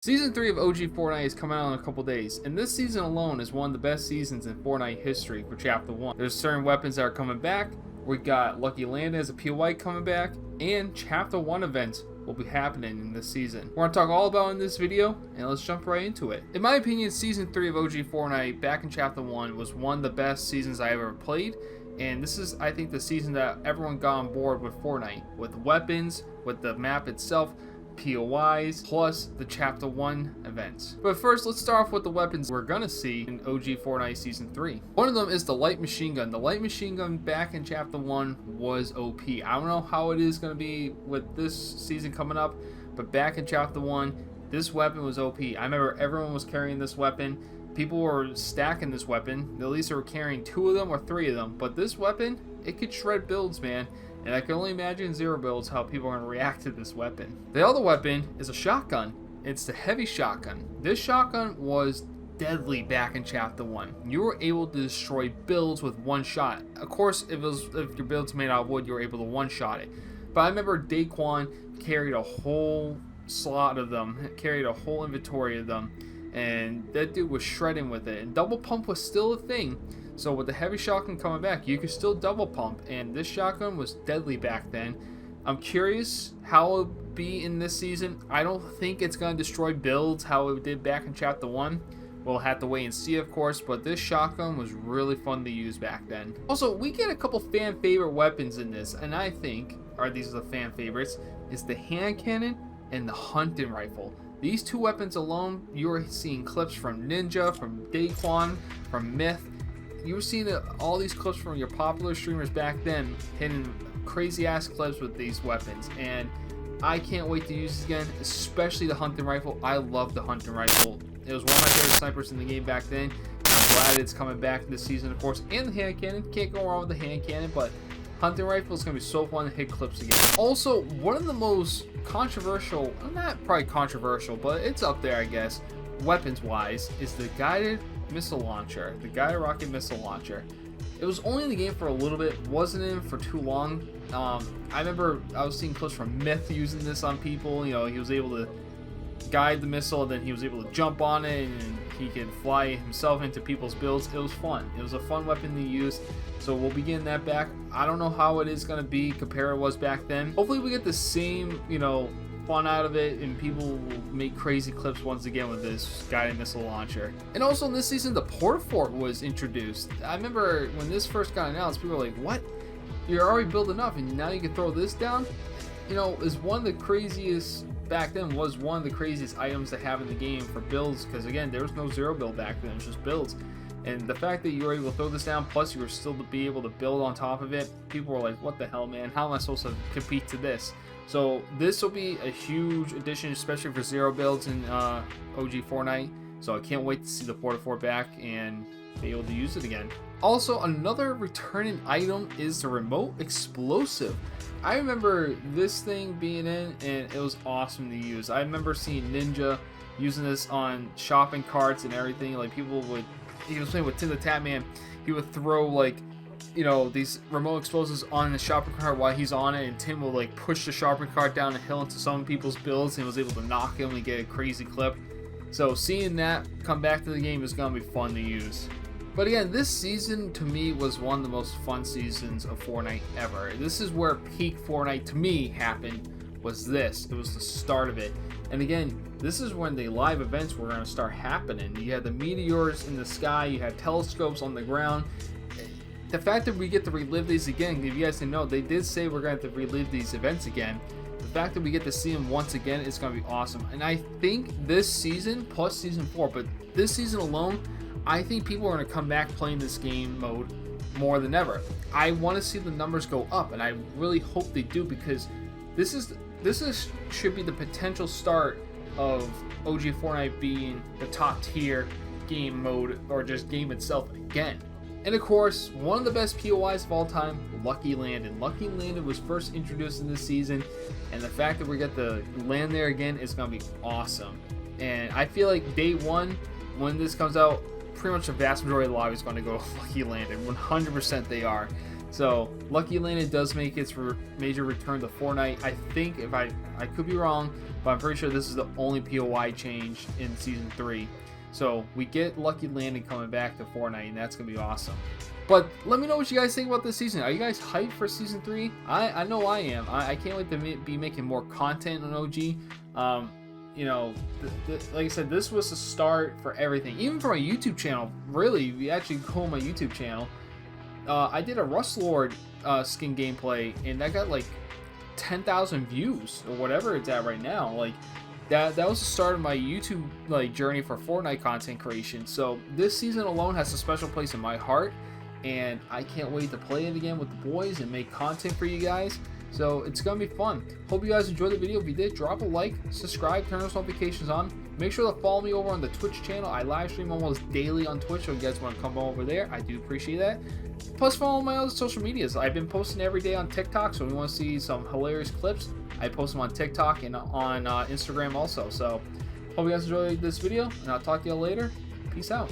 Season 3 of OG Fortnite is coming out in a couple days, and this season alone is one of the best seasons in Fortnite history for Chapter 1. There's certain weapons that are coming back, we got Lucky Land as a POI coming back, and Chapter 1 events will be happening in this season. We're going to talk all about it in this video, and let's jump right into it. In my opinion, Season 3 of OG Fortnite back in Chapter 1 was one of the best seasons I ever played, and this is, I think, the season that everyone got on board with Fortnite, with weapons, with the map itself, POIs, plus the Chapter 1 events. But first, let's start off with the weapons we're gonna see in OG Fortnite Season 3. One of them is the light machine gun. The light machine gun back in Chapter 1 was OP. I don't know how it is gonna be with this season coming up, but back in Chapter 1, this weapon was OP. I remember everyone was carrying this weapon. People were stacking this weapon. At least they were carrying 2 of them or 3 of them. But this weapon, it could shred builds, man. And I can only imagine zero builds how people are going to react to this weapon. The other weapon is a shotgun. It's the heavy shotgun. This shotgun was deadly back in Chapter 1. You were able to destroy builds with one shot. Of course, if your build's made out of wood, you were able to one-shot it. But I remember Daquan carried a whole slot of them, carried a whole inventory of them, and that dude was shredding with it. And double pump was still a thing. So with the heavy shotgun coming back, you could still double pump, and this shotgun was deadly back then. I'm curious how it'll be in this season. I don't think it's going to destroy builds how it did back in Chapter 1. We'll have to wait and see, of course, but this shotgun was really fun to use back then. Also, we get a couple fan favorite weapons in this, and I think, or these are the fan favorites, is the hand cannon and the hunting rifle. These 2 weapons alone, you're seeing clips from Ninja, from Daquan, from Myth. You were seeing all these clips from your popular streamers back then, hitting crazy ass clips with these weapons, and I can't wait to use this again, especially the hunting rifle. I love the hunting rifle. It was one of my favorite snipers in the game back then. I'm glad it's coming back this season, of course, and the hand cannon. Can't go wrong with the hand cannon, but hunting rifle is going to be so fun to hit clips again. Also, one of the most controversial, not probably controversial, but it's up there, I guess, weapons-wise, is the guided missile launcher, the guided rocket missile launcher. It was only in the game for a little bit, wasn't in for too long. I remember I was seeing clips from Myth using this on people. You know, he was able to guide the missile, and then he was able to jump on it, and he could fly himself into people's builds. It was fun. It was a fun weapon to use. So we'll be getting that back. I don't know how it is going to be compared to what was back then. Hopefully we get the same, fun out of it, and people will make crazy clips once again with this guided missile launcher. And also in this season, the Portafort was introduced. I remember when this first got announced, people were like, what? You're already building up and now you can throw this down? You know, is one of the craziest, back then was one of the craziest items to have in the game for builds, because again, there was no zero build back then, it was just builds. And the fact that you were able to throw this down, plus you were still to be able to build on top of it, people were like, what the hell, man? How am I supposed to compete to this? So this will be a huge addition, especially for zero builds in OG Fortnite. So I can't wait to see the Portafort back and be able to use it again. Also, another returning item is the remote explosive. I remember this thing being in, and it was awesome to use. I remember seeing Ninja using this on shopping carts and everything. Like he was playing with Tim the Tatman, he would throw these remote explosives on the shopping cart while he's on it, and Tim will push the shopping cart down a hill into some people's builds and was able to knock him and get a crazy clip. So seeing that come back to the game is going to be fun to use. But again, this season to me was one of the most fun seasons of Fortnite ever. This is where peak Fortnite to me happened, was this. It was the start of it. And again, this is when the live events were going to start happening. You had the meteors in the sky, you had telescopes on the ground. The fact that we get to relive these again, if you guys didn't know, they did say we're going to have to relive these events again. The fact that we get to see them once again is going to be awesome. And I think this season, plus season 4, but this season alone, I think people are going to come back playing this game mode more than ever. I want to see the numbers go up, and I really hope they do, because this should be the potential start of OG Fortnite being the top tier game mode, or just game itself again. And of course, one of the best POIs of all time, Lucky Land. And Lucky Land was first introduced in this season, and the fact that we get to land there again is going to be awesome. And I feel like day one, when this comes out, pretty much the vast majority of the lobby is going to go Lucky Land, and 100% they are. So Lucky Landing does make its major return to Fortnite. I think, if I could be wrong, but I'm pretty sure this is the only POI change in Season 3. So we get Lucky Landing coming back to Fortnite, and that's going to be awesome. But let me know what you guys think about this season. Are you guys hyped for Season 3? I know I am. I can't wait to be making more content on OG. You know, like I said, this was the start for everything. Even for my YouTube channel, really, we actually go on my YouTube channel. I did a Rust Lord skin gameplay, and that got like 10,000 views or whatever it's at right now. Like that was the start of my YouTube like journey for Fortnite content creation. So this season alone has a special place in my heart, and I can't wait to play it again with the boys and make content for you guys. So it's gonna be fun. Hope you guys enjoyed the video. If you did, drop a like, subscribe, turn those notifications on. Make sure to follow me over on the Twitch channel. I live stream almost daily on Twitch, so if you guys want to come over there, I do appreciate that. Plus, follow my other social medias. I've been posting every day on TikTok, so if you want to see some hilarious clips, I post them on TikTok and on Instagram also. So hope you guys enjoyed this video, and I'll talk to you later. Peace out.